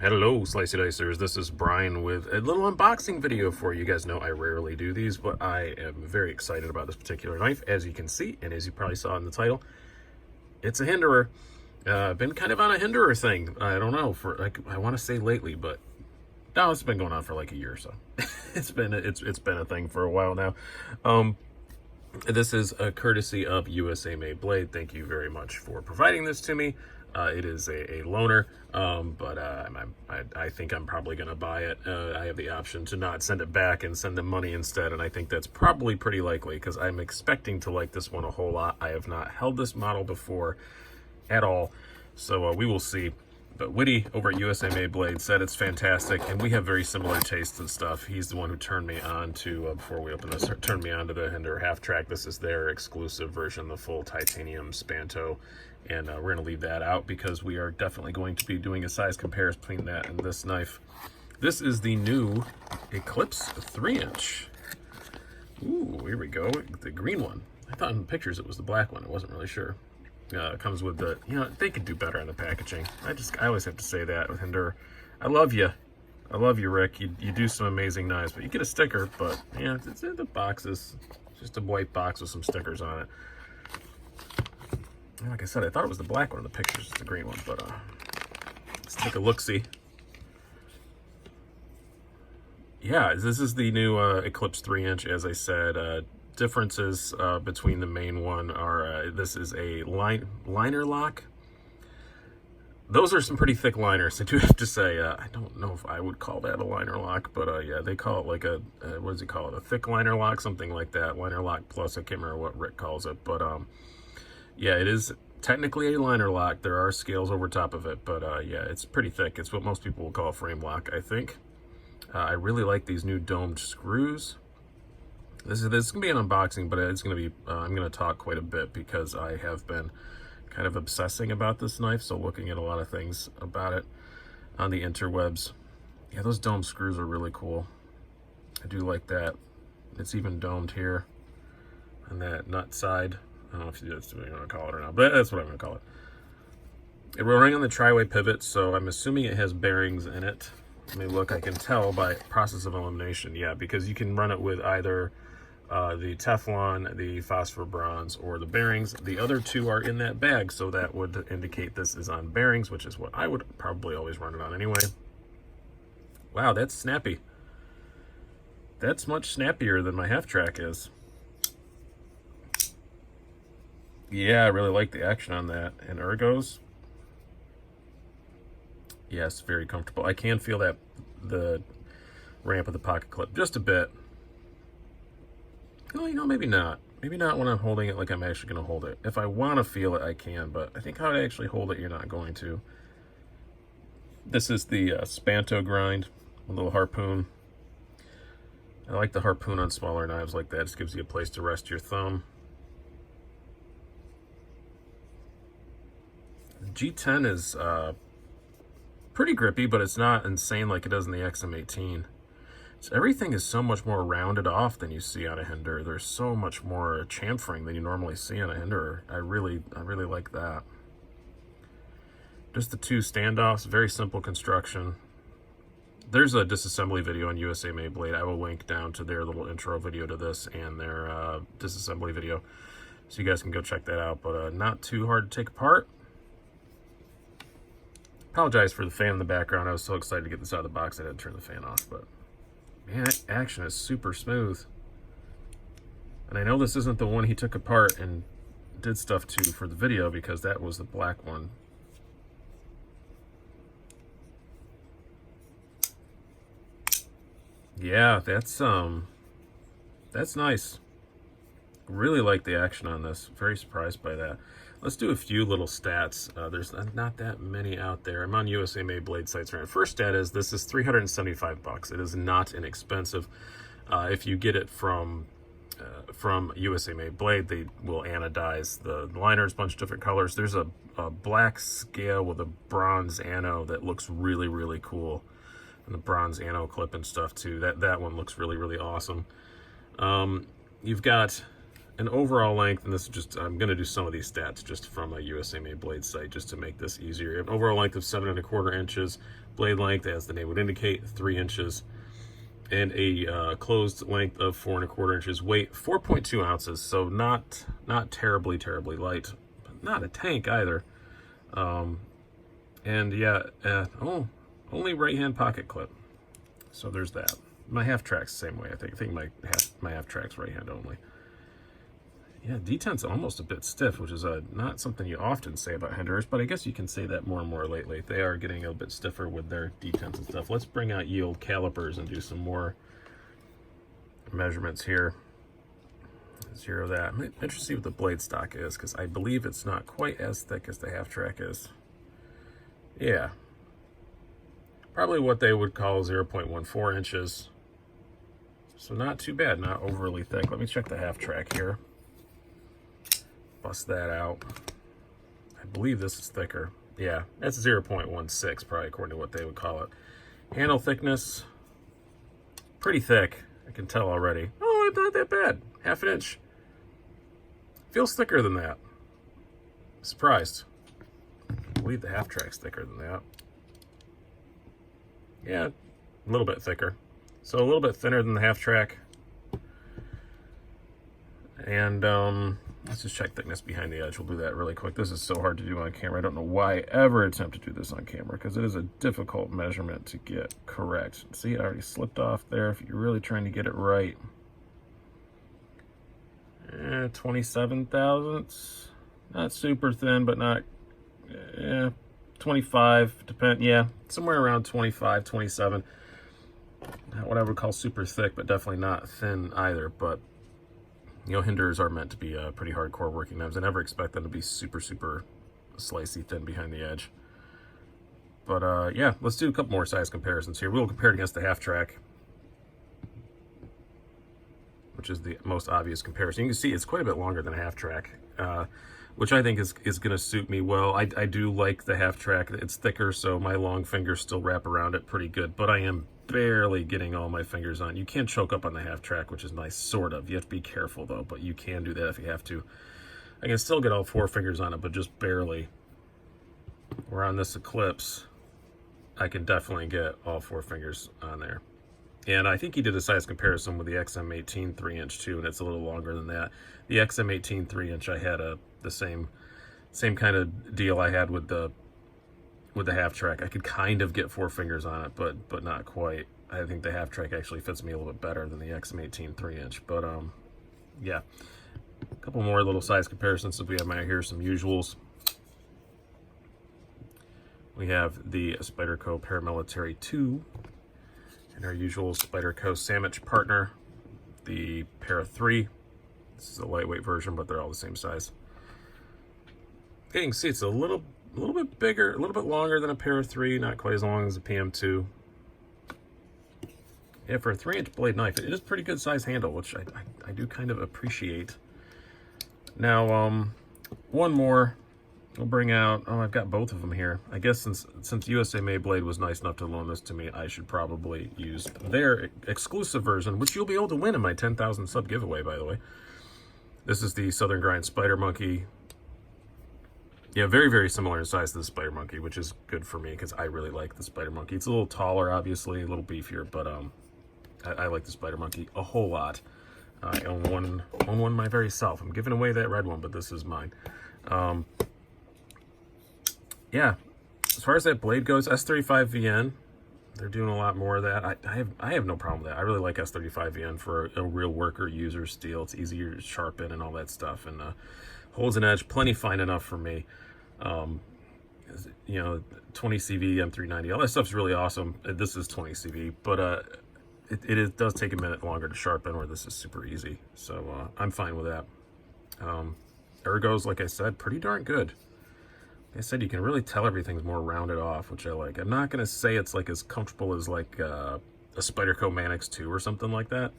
Hello, Slicey Dicers. This is Brian with a little unboxing video for you. You guys know I rarely do these, but I am very excited about this particular knife. As you can see, and as you probably saw in the title, it's a Hinderer. Been kind of on a Hinderer thing. I don't know, for like, I want to say lately, but no, it's been going on for like a year or so. it's been a thing for a while now. This is a courtesy of USA Made Blade. Thank you very much for providing this to me. It is a loaner, but I think I'm probably going to buy it. I have the option to not send it back and send them money instead, and I think that's probably pretty likely because I'm expecting to like this one a whole lot. I have not held this model before at all, so we will see. But Whitty over at USA Made Blade said it's fantastic, and we have very similar tastes and stuff. He's the one who turned me on to, before we open this, turned me on to the Hinderer half track. This is their exclusive version, the full titanium Spanto, and we're going to leave that out because we are definitely going to be doing a size comparison between that and this knife. This is the new Eclipse 3-inch. Ooh, here we go, the green one. I thought in the pictures it was the black one. I wasn't really sure. Comes with the, they could do better on the packaging. I always have to say that with Hinderer. I love you, Rick. You do some amazing knives, but you get a sticker. But yeah, it's in the box is just a white box with some stickers on it. Like I said, I thought it was the black one in the pictures. It's the green one, but let's take a look-see. Yeah, this is the new Eclipse 3-inch, as I said. Differences between the main one are this is a liner lock. Those are some pretty thick liners, I do have to say. I don't know if I would call that a liner lock, but yeah, they call it like a what does he call it, a thick liner lock, something like that. Liner lock plus, I can't remember what Rick calls it, but yeah, it is technically a liner lock. There are scales over top of it, but yeah, it's pretty thick. It's what most people will call a frame lock, I think. I really like these new domed screws. This is gonna be an unboxing, but it's gonna be I'm gonna talk quite a bit because I have been kind of obsessing about this knife, so looking at a lot of things about it on the interwebs. Yeah, those dome screws are really cool. I do like that. It's even domed here on that nut side. I don't know if that's what you want to call it or not, but that's what I'm gonna call it. It will ring on the tri-way pivot, so I'm assuming it has bearings in it. Let me look. I can tell by process of elimination. Yeah, because you can run it with either the Teflon, the phosphor bronze, or the bearings. The other two are in that bag, so that would indicate this is on bearings, which is what I would probably always run it on anyway. Wow, that's snappy. That's much snappier than my half track is. Yeah, I really like the action on that. And Ergos, yes, very comfortable. I can feel that the ramp of the pocket clip just a bit. Well, maybe not. Maybe not when I'm holding it like I'm actually going to hold it. If I want to feel it, I can, but I think how to actually hold it, you're not going to. This is the Spanto grind, a little harpoon. I like the harpoon on smaller knives like that. It just gives you a place to rest your thumb. G10 is pretty grippy, but it's not insane like it does in the XM18. So everything is so much more rounded off than you see on a Hinderer. There's so much more chamfering than you normally see on a Hinderer. I really like that. Just the two standoffs, very simple construction. There's a disassembly video on USA Made Blade. I will link down to their little intro video to this and their disassembly video, so you guys can go check that out. But not too hard to take apart. Apologize for the fan in the background. I was so excited to get this out of the box I had to turn the fan off, but man, that action is super smooth. And I know this isn't the one he took apart and did stuff to for the video, because that was the black one. Yeah, that's nice. Really like the action on this. Very surprised by that. Let's do a few little stats. There's not that many out there. I'm on USA Made Blade sites right now. First stat is this is $375. It is not inexpensive. If you get it from USA Made Blade, they will anodize the liners, a bunch of different colors. There's a black scale with a bronze ano that looks really cool, and the bronze ano clip and stuff too. That one looks really awesome. You've got an overall length, and this is just, I'm going to do some of these stats just from a USA Made Blade site just to make this easier. An overall length of 7¼ inches, blade length, as the name would indicate, 3 inches, and a closed length of 4¼ inches. Weight 4.2 ounces, so not terribly light, but not a tank either. And yeah, only right-hand pocket clip. So there's that. My half track's the same way. I think my half track's right-hand only. Yeah, Detent's almost a bit stiff, which is not something you often say about Hinderers, but I guess you can say that more and more lately. They are getting a bit stiffer with their Detents and stuff. Let's bring out yield calipers and do some more measurements here. Zero that. I'm interested to see what the blade stock is, because I believe it's not quite as thick as the half track is. Yeah. Probably what they would call 0.14 inches. So not too bad, not overly thick. Let me check the half track here. Bust that out. I believe this is thicker. Yeah, that's 0.16 probably according to what they would call it. Handle thickness, pretty thick. I can tell already. Oh, it's not that bad. Half an inch. Feels thicker than that. Surprised. I believe the half track's thicker than that. Yeah, a little bit thicker. So a little bit thinner than the half track. And let's just check thickness behind the edge. We'll do that really quick. This is so hard to do on camera. I don't know why I ever attempt to do this on camera, because it is a difficult measurement to get correct. See, it already slipped off there if you're really trying to get it right. 27 thousandths. Not super thin, but not, 25, yeah, somewhere around 25, 27. Not what I would call super thick, but definitely not thin either. But you know, Hinderers are meant to be pretty hardcore working knives. I never expect them to be super slicey thin behind the edge. But yeah, let's do a couple more size comparisons here. We'll compare it against the half track, which is the most obvious comparison. You can see it's quite a bit longer than a half track, which I think is going to suit me well. I do like the half track. It's thicker, so my long fingers still wrap around it pretty good, but I am barely getting all my fingers on. You can choke up on the half track, which is nice, sort of. You have to be careful though, but you can do that if you have to. I can still get all 4 fingers on it, but just barely. Where on this Eclipse, I can definitely get all 4 fingers on there. And I think he did a size comparison with the XM18 3-inch too, and it's a little longer than that. The XM18 3-inch, I had the same kind of deal I had with the half track. I could kind of get 4 fingers on it, but not quite. I think the half track actually fits me a little bit better than the XM18 3-inch. But yeah, a couple more little size comparisons. So we have here some usuals. We have the Spyderco Paramilitary 2 and our usual Spyderco Sandwich partner, the Para 3. This is a lightweight version, but they're all the same size. Okay, you can see it's a little bit bigger, a little bit longer than a Para 3, not quite as long as a PM2. Yeah, for a 3-inch blade knife, it is pretty good size handle, which I do kind of appreciate. Now, one more. We'll bring out, I've got both of them here. I guess since USA Made Blade was nice enough to loan this to me, I should probably use their exclusive version, which you'll be able to win in my 10,000 sub giveaway, by the way. This is the Southern Grind Spider Monkey. Yeah, very similar in size to the Spider Monkey, which is good for me because I really like the Spider Monkey. It's a little taller, obviously, a little beefier, but I like the Spider Monkey a whole lot. I own one my very self. I'm giving away that red one, but this is mine. Yeah, as far as that blade goes, S35VN, they're doing a lot more of that. I have no problem with that. I really like S35VN for a real worker user steel. It's easier to sharpen and all that stuff, and holds an edge plenty fine enough for me. You know, 20 CV, M390, all that stuff's really awesome. This is 20 CV, but it does take a minute longer to sharpen, where this is super easy. So I'm fine with that. Ergos, like I said, pretty darn good. Like I said, you can really tell everything's more rounded off, which I like. I'm not going to say it's like as comfortable as like a Spyderco Manix 2 or something like that,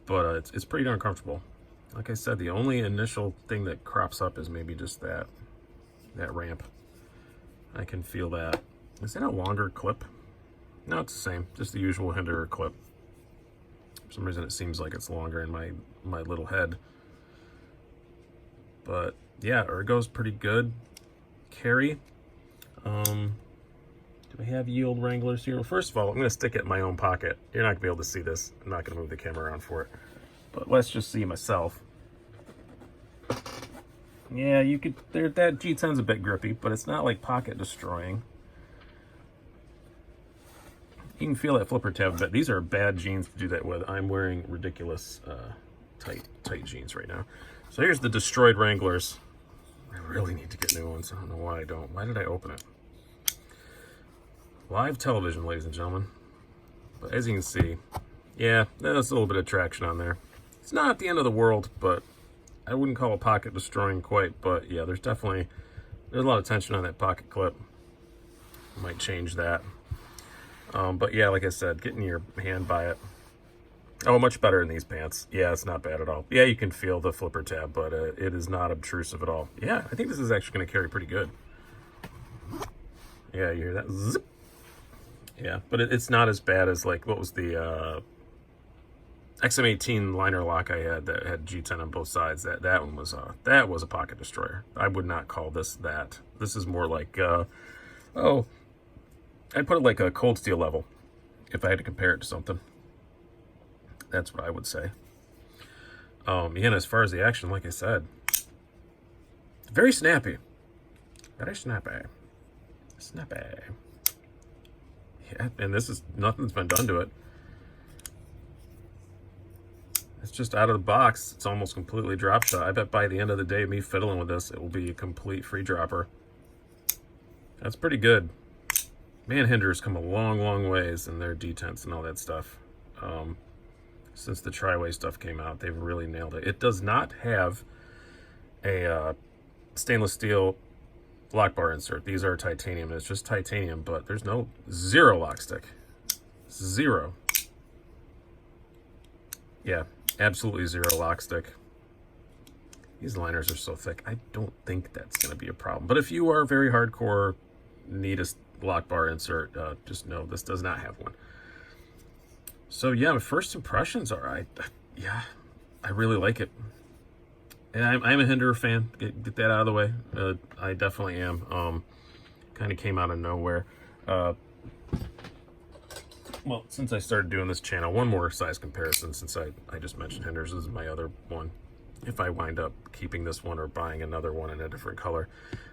but it's pretty darn comfortable. Like I said, the only initial thing that crops up is maybe just that ramp. I can feel that. Is that a longer clip? No, it's the same. Just the usual Hinderer clip. For some reason, it seems like it's longer in my little head. But yeah, Ergos pretty good. Carry. Do we have yield Wranglers here? Well, first of all, I'm going to stick it in my own pocket. You're not going to be able to see this. I'm not going to move the camera around for it. But let's just see myself. Yeah, you could, that G10's a bit grippy, but it's not like pocket destroying. You can feel that flipper tab a bit. These are bad jeans to do that with. I'm wearing ridiculous tight jeans right now. So here's the destroyed Wranglers. I really need to get new ones. I don't know why I don't. Why did I open it? Live television, ladies and gentlemen. But as you can see, yeah, there's a little bit of traction on there. It's not the end of the world, but I wouldn't call it pocket destroying quite. But yeah, there's a lot of tension on that pocket clip. Might change that. But yeah, like I said, getting your hand by it. Oh, much better in these pants. Yeah, it's not bad at all. Yeah, you can feel the flipper tab, but it is not obtrusive at all. Yeah, I think this is actually going to carry pretty good. Yeah, you hear that? Zip. Yeah, but it's not as bad as, like, what was the XM18 liner lock I had that had G10 on both sides. That one was a pocket destroyer. I would not call this that. This is more like I'd put it like a Cold Steel level if I had to compare it to something. That's what I would say. Yeah, and as far as the action, like I said, very snappy. Very snappy. Snappy. Yeah, and nothing's been done to it. It's just out of the box. It's almost completely drop shot. I bet by the end of the day, me fiddling with this, it will be a complete free dropper. That's pretty good. Man, Hinderer's come a long, long ways in their detents and all that stuff. Since the tri-way stuff came out, they've really nailed it. It does not have a stainless steel lockbar insert. These are titanium. It's just titanium, but there's zero lock stick. Zero. Yeah, absolutely zero lock stick. These liners are so thick. I don't think that's going to be a problem. But if you are very hardcore, need a lockbar insert, just know this does not have one. So yeah, my first impressions are, I really like it. And I'm a Hinderer fan. Get that out of the way. I definitely am. Kind of came out of nowhere. Well, since I started doing this channel, one more size comparison, since I just mentioned Hinderers. This is my other one. If I wind up keeping this one or buying another one in a different color,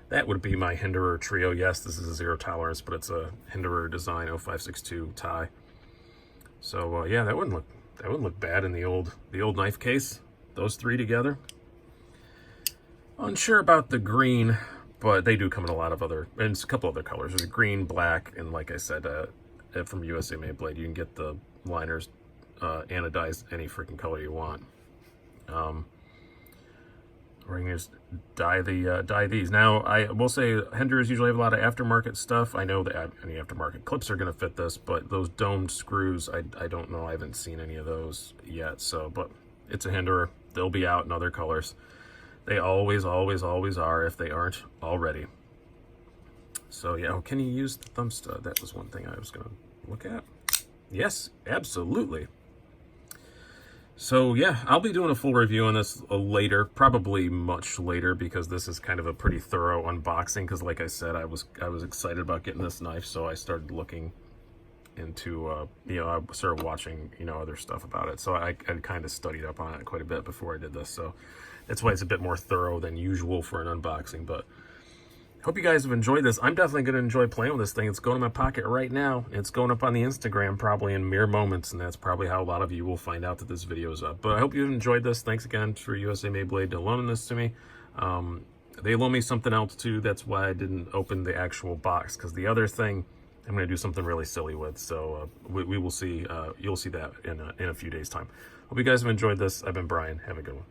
that would be my Hinderer Trio. Yes, this is a zero tolerance, but it's a Hinderer Design 0562 tie. So yeah, that wouldn't look bad in the old knife case. Those three together. Unsure about the green, but they do come in a lot of other, and it's a couple other colors. There's green, black, and like I said, from USA Made Blade, you can get the liners anodized any freaking color you want. We're going to dye these. Now, I will say Hinderers usually have a lot of aftermarket stuff. I know that any aftermarket clips are going to fit this, but those domed screws, I don't know. I haven't seen any of those yet. So, but it's a Hinderer. They'll be out in other colors. They always, always, always are if they aren't already. So, yeah. Oh, can you use the thumb stud? That was one thing I was going to look at. Yes, absolutely. So yeah, I'll be doing a full review on this later, probably much later, because this is kind of a pretty thorough unboxing. Because like I said, I was excited about getting this knife, so I started looking into I started watching other stuff about it. So I kind of studied up on it quite a bit before I did this. So that's why it's a bit more thorough than usual for an unboxing. But hope you guys have enjoyed this. I'm definitely going to enjoy playing with this thing. It's going in my pocket right now. It's going up on the Instagram probably in mere moments, and that's probably how a lot of you will find out that this video is up. But I hope you've enjoyed this. Thanks again for USA Made Blade to loaning this to me. They loaned me something else too. That's why I didn't open the actual box, because the other thing I'm going to do something really silly with. So we will see. You'll see that in a few days' time. Hope you guys have enjoyed this. I've been Brian. Have a good one.